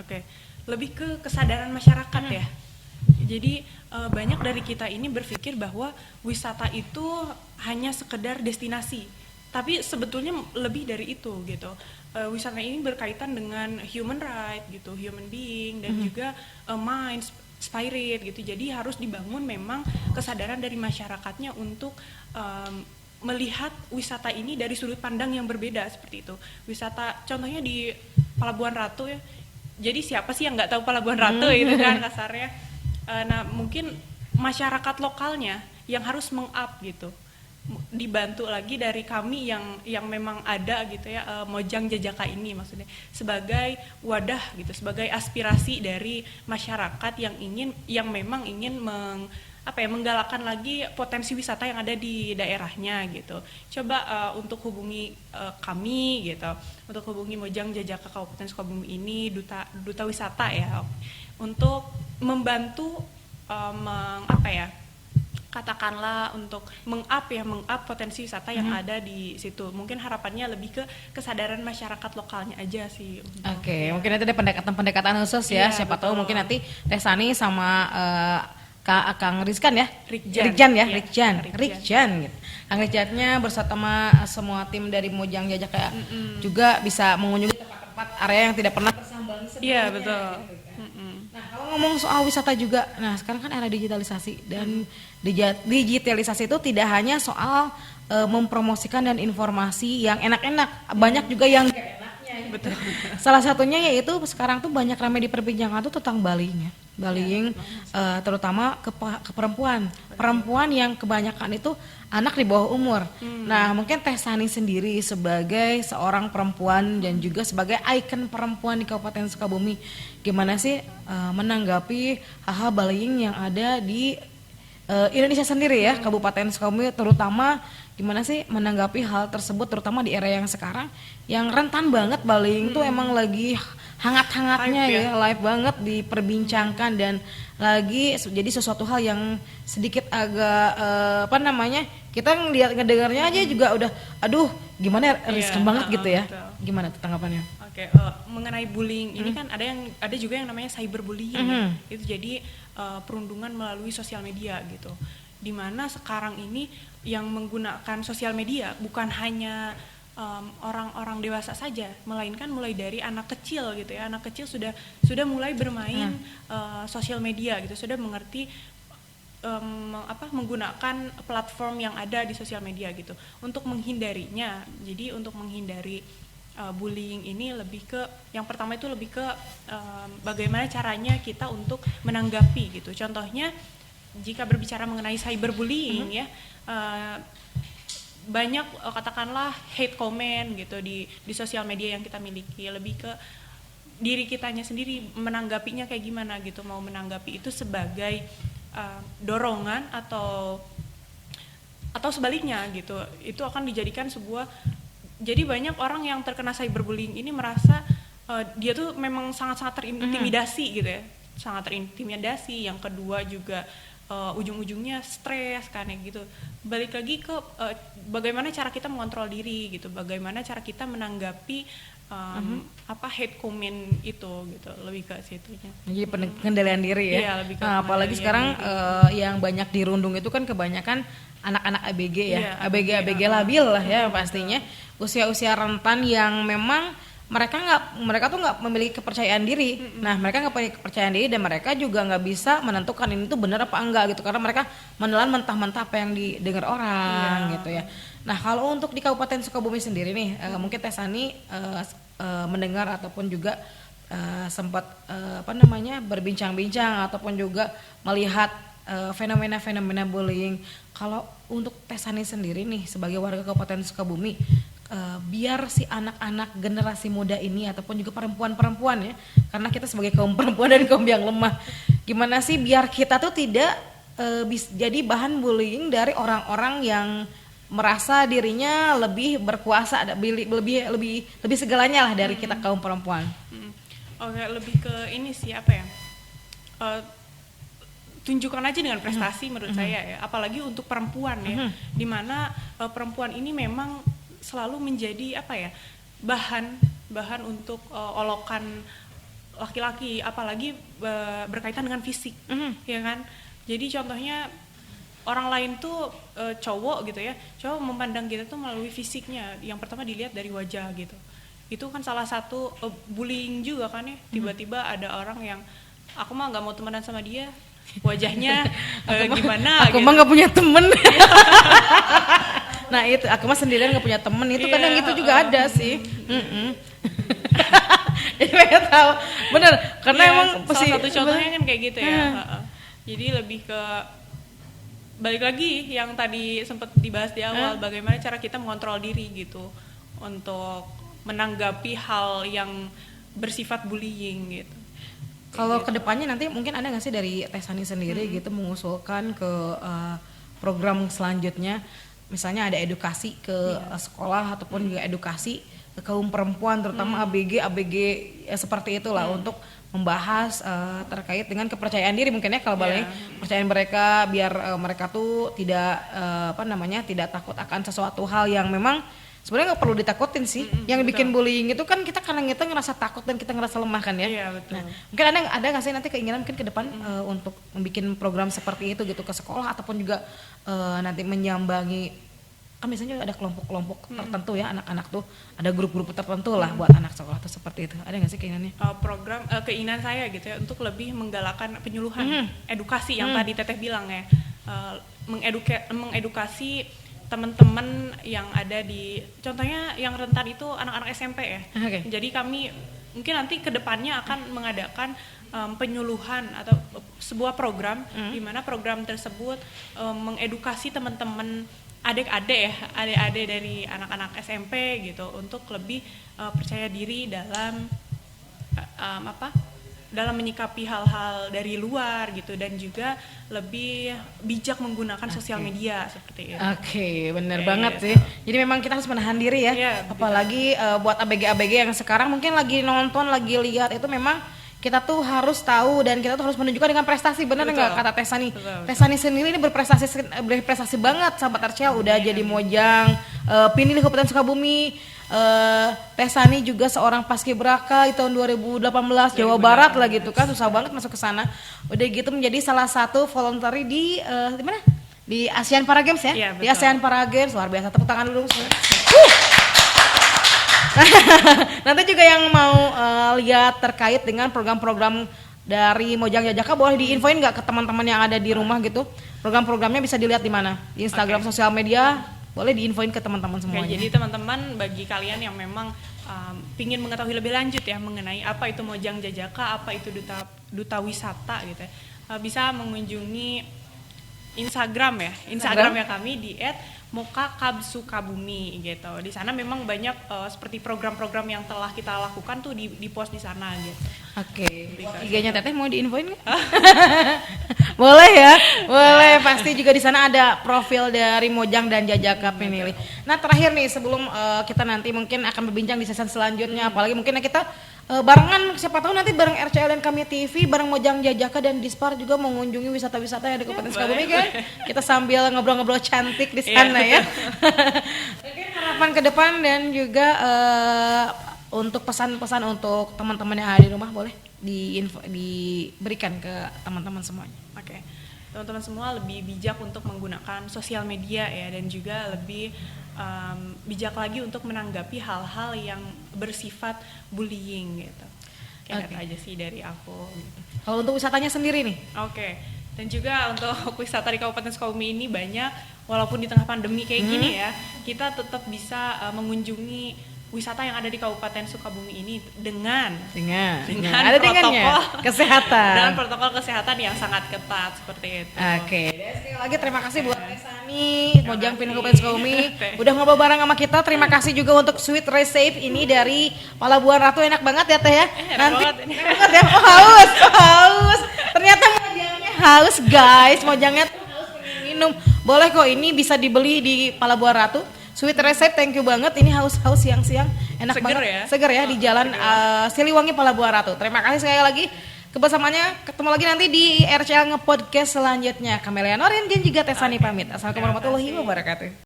Oke. Lebih ke kesadaran masyarakat ya. Jadi banyak dari kita ini berpikir bahwa wisata itu hanya sekedar destinasi, tapi sebetulnya lebih dari itu gitu. Wisata ini berkaitan dengan human right gitu, human being dan juga mind, spirit gitu. Jadi harus dibangun memang kesadaran dari masyarakatnya untuk melihat wisata ini dari sudut pandang yang berbeda seperti itu. Wisata contohnya di Pelabuhan Ratu ya. Jadi siapa sih yang nggak tahu Pelabuhan Ratu itu kan kasarnya. Nah mungkin masyarakat lokalnya yang harus meng-up gitu, dibantu lagi dari kami yang memang ada gitu ya, Mojang Jajaka ini maksudnya sebagai wadah gitu, sebagai aspirasi dari masyarakat yang memang ingin menggalakkan lagi potensi wisata yang ada di daerahnya gitu. Coba untuk hubungi kami gitu, untuk hubungi Mojang Jajaka Kabupaten Sukabumi ini, duta wisata ya, untuk membantu katakanlah untuk meng-up potensi wisata yang ada di situ. Mungkin harapannya lebih ke kesadaran masyarakat lokalnya aja sih. Oke, mungkin nanti ada pendekatan khusus ya. Siapa tahu mungkin nanti Teh Sani sama Kang Rizkan ya, Rikjan gitu. Kang Rizkannya bersama semua tim dari Mojang Jajaka juga bisa mengunjungi tempat-tempat area yang tidak pernah tersambangi sebelumnya. Iya betul. Gitu kan. Nah kalau ngomong soal wisata juga, nah sekarang kan era digitalisasi dan digitalisasi itu tidak hanya soal mempromosikan dan informasi yang enak-enak, banyak juga yang gak enaknya. Betul. Salah satunya yaitu sekarang tuh banyak ramai diperbincangkan tuh tentang bullying ya. Bullying terutama ke perempuan yang kebanyakan itu anak di bawah umur. Nah mungkin Teh Sani sendiri sebagai seorang perempuan dan juga sebagai ikon perempuan di Kabupaten Sukabumi, gimana sih menanggapi hal-hal bullying yang ada di Indonesia sendiri ya, Kabupaten Sukabumi terutama, gimana sih menanggapi hal tersebut terutama di era yang sekarang yang rentan banget bullying tuh emang lagi hangat-hangatnya ya, live banget diperbincangkan dan lagi jadi sesuatu hal yang sedikit agak kita ngedengarnya aja juga udah aduh gimana riskan banget gitu ya. Betul. Gimana tuh tanggapannya? Oke, mengenai bullying ini kan ada juga yang namanya cyberbullying. Itu jadi perundungan melalui sosial media gitu. Dimana sekarang ini yang menggunakan sosial media bukan hanya orang-orang dewasa saja, melainkan mulai dari anak kecil gitu ya. Anak kecil sudah mulai bermain sosial media gitu, sudah mengerti menggunakan platform yang ada di sosial media gitu. Untuk menghindarinya, jadi untuk menghindari bullying ini yang pertama itu lebih ke bagaimana caranya kita untuk menanggapi gitu. Contohnya jika berbicara mengenai cyberbullying ya, banyak katakanlah hate comment gitu di sosial media yang kita miliki, lebih ke diri kitanya sendiri menanggapinya kayak gimana gitu, mau menanggapi itu sebagai dorongan atau sebaliknya gitu, itu akan dijadikan sebuah. Jadi banyak orang yang terkena cyberbullying ini merasa dia tuh memang sangat-sangat terintimidasi gitu ya, sangat terintimidasi. Yang kedua juga ujung-ujungnya stres kan ya gitu. Balik lagi ke bagaimana cara kita mengontrol diri gitu, bagaimana cara kita menanggapi hate comment itu gitu, lebih ke situnya. Jadi pengendalian diri ya. Iya, lebih ke apalagi sekarang yang banyak dirundung itu kan kebanyakan anak-anak ABG ya, ABG labil lah ya pastinya. Usia-usia rentan yang memang mereka tuh nggak memiliki kepercayaan diri. Nah mereka nggak punya kepercayaan diri dan mereka juga nggak bisa menentukan ini tuh benar apa enggak gitu, karena mereka menelan mentah-mentah apa yang didengar orang gitu ya. Nah kalau untuk di Kabupaten Sukabumi sendiri nih, mungkin Teh Sani mendengar ataupun juga sempat berbincang-bincang ataupun juga melihat fenomena-fenomena bullying. Kalau untuk Teh Sani sendiri nih sebagai warga Kabupaten Sukabumi, biar si anak-anak generasi muda ini ataupun juga perempuan-perempuan ya, karena kita sebagai kaum perempuan dan kaum yang lemah, gimana sih biar kita tuh tidak jadi bahan bullying dari orang-orang yang merasa dirinya lebih berkuasa, lebih segalanya lah dari kita kaum perempuan. Oke, lebih ke ini sih tunjukkan aja dengan prestasi menurut saya ya, apalagi untuk perempuan ya, dimana perempuan ini memang selalu menjadi bahan untuk olokan laki-laki, apalagi berkaitan dengan fisik, ya kan. Jadi contohnya orang lain tuh cowok gitu ya, cowok memandang kita tuh melalui fisiknya. Yang pertama dilihat dari wajah gitu. Itu kan salah satu bullying juga kan ya. Tiba-tiba ada orang yang aku mah nggak mau temenan sama dia, wajahnya gimana? Aku gitu. mah nggak punya temen. Nah itu, aku mah sendirian nggak punya temen, itu kadang itu juga ada sih. Jadi saya tahu, bener, karena emang salah satu contohnya kan kayak gitu ya. Jadi lebih ke balik lagi yang tadi sempat dibahas di awal, bagaimana cara kita mengontrol diri gitu untuk menanggapi hal yang bersifat bullying gitu. Kalau kedepannya nanti mungkin ada nggak sih dari Tesani sendiri gitu mengusulkan ke program selanjutnya, misalnya ada edukasi ke sekolah ataupun juga edukasi ke kaum perempuan terutama ABG seperti itulah untuk membahas terkait dengan kepercayaan diri mungkin ya, kalau balik kepercayaan mereka biar mereka tuh tidak tidak takut akan sesuatu hal yang memang sebenarnya nggak perlu ditakutin sih. Yang bikin bullying itu kan kita karena kita ngerasa takut dan kita ngerasa lemah kan ya. Iya, betul. Nah, mungkin ada nggak sih nanti keinginan mungkin ke depan untuk membuat program seperti itu gitu ke sekolah ataupun juga nanti menyambangi, kan biasanya ada kelompok-kelompok tertentu ya, anak-anak tuh ada grup-grup tertentu lah buat anak sekolah tuh seperti itu. Ada nggak sih keinginannya? Program keinginan saya gitu ya untuk lebih menggalakkan penyuluhan edukasi yang tadi Teteh bilang ya, mengedukasi teman-teman yang ada di, contohnya yang rentan itu anak-anak SMP ya. Jadi kami mungkin nanti kedepannya akan mengadakan penyuluhan atau sebuah program di mana program tersebut mengedukasi teman-teman adik-adik dari anak-anak SMP gitu untuk lebih percaya diri dalam dalam menyikapi hal-hal dari luar gitu, dan juga lebih bijak menggunakan sosial media seperti itu. Bener banget sih. Jadi memang kita harus menahan diri ya. Apalagi buat ABG yang sekarang mungkin lagi nonton, lagi lihat, itu memang kita tuh harus tahu dan kita tuh harus menunjukkan dengan prestasi. Benar nggak kata Tesani? Tesani sendiri ini berprestasi banget, sahabat RCL. Udah jadi Mojang, pinilih Kabupaten Sukabumi. Tesani juga seorang paskibraka di tahun 2018 Jawa Barat lah gitu kan, susah banget masuk ke sana. Udah gitu menjadi salah satu voluntary di mana? Di ASEAN Para Games ya? Di ASEAN Para Games, luar biasa, tepuk tangan dulu. Nanti juga yang mau lihat terkait dengan program-program dari Mojang Jajaka boleh diinfoin nggak ke teman-teman yang ada di rumah gitu? Program-programnya bisa dilihat di mana? Di Instagram, sosial media, boleh diinfoin ke teman-teman semuanya. Jadi teman-teman, bagi kalian yang memang pingin mengetahui lebih lanjut ya mengenai apa itu Mojang Jajaka, apa itu duta wisata gitu ya, bisa mengunjungi Instagramnya kami di @mokakabsukabumi gitu. Di sana memang banyak seperti program-program yang telah kita lakukan tuh di post di sana gitu. IG-nya Teteh mau diinfoin nggak? Boleh ya, boleh. Pasti juga di sana ada profil dari Mojang dan Jajaka Pinilih. Nah terakhir nih sebelum kita nanti mungkin akan berbincang di season selanjutnya, apalagi mungkin kita barengan, siapa tahu nanti bareng RCL dan Kami TV, bareng Mojang Jajaka dan Dispar juga mengunjungi wisata-wisata yang ada di Kabupaten Sukabumi kan. Kita sambil ngobrol-ngobrol cantik di sana ya. Mungkin harapan ke depan dan juga untuk pesan-pesan untuk teman-teman yang ada di rumah boleh diberikan ke teman-teman semuanya. Teman-teman semua lebih bijak untuk menggunakan sosial media ya, dan juga lebih bijak lagi untuk menanggapi hal-hal yang bersifat bullying gitu. Kayak aja sih dari aku gitu. Kalau untuk wisatanya sendiri nih? Dan juga untuk wisata di Kabupaten Sukabumi ini banyak, walaupun di tengah pandemi kayak gini ya, kita tetap bisa mengunjungi wisata yang ada di Kabupaten Sukabumi ini dengan ada protokol kesehatan dan protokol kesehatan yang sangat ketat seperti itu. Dan sekali lagi terima kasih buat Tesani, Mojang Pinilih Kabupaten Sukabumi udah ngobrol bareng sama kita. Terima kasih juga untuk Sweet Recipe ini dari Palabuhan Ratu, enak banget ya Teh ya. Nanti enak banget ya. Haus. Ternyata Mojangnya haus guys, Mojangnya haus pengen minum. Boleh kok, ini bisa dibeli di Palabuhan Ratu. Sweet Recipe, thank you banget. Ini haus-haus siang-siang, enak banget. Seger ya di Jalan Siliwangi Palabuhan Ratu. Terima kasih sekali lagi kebersamaannya. Ketemu lagi nanti di RCL Nge-Podcast selanjutnya. Kamelia Norin dan juga Tesani pamit. Assalamualaikum warahmatullahi wabarakatuh.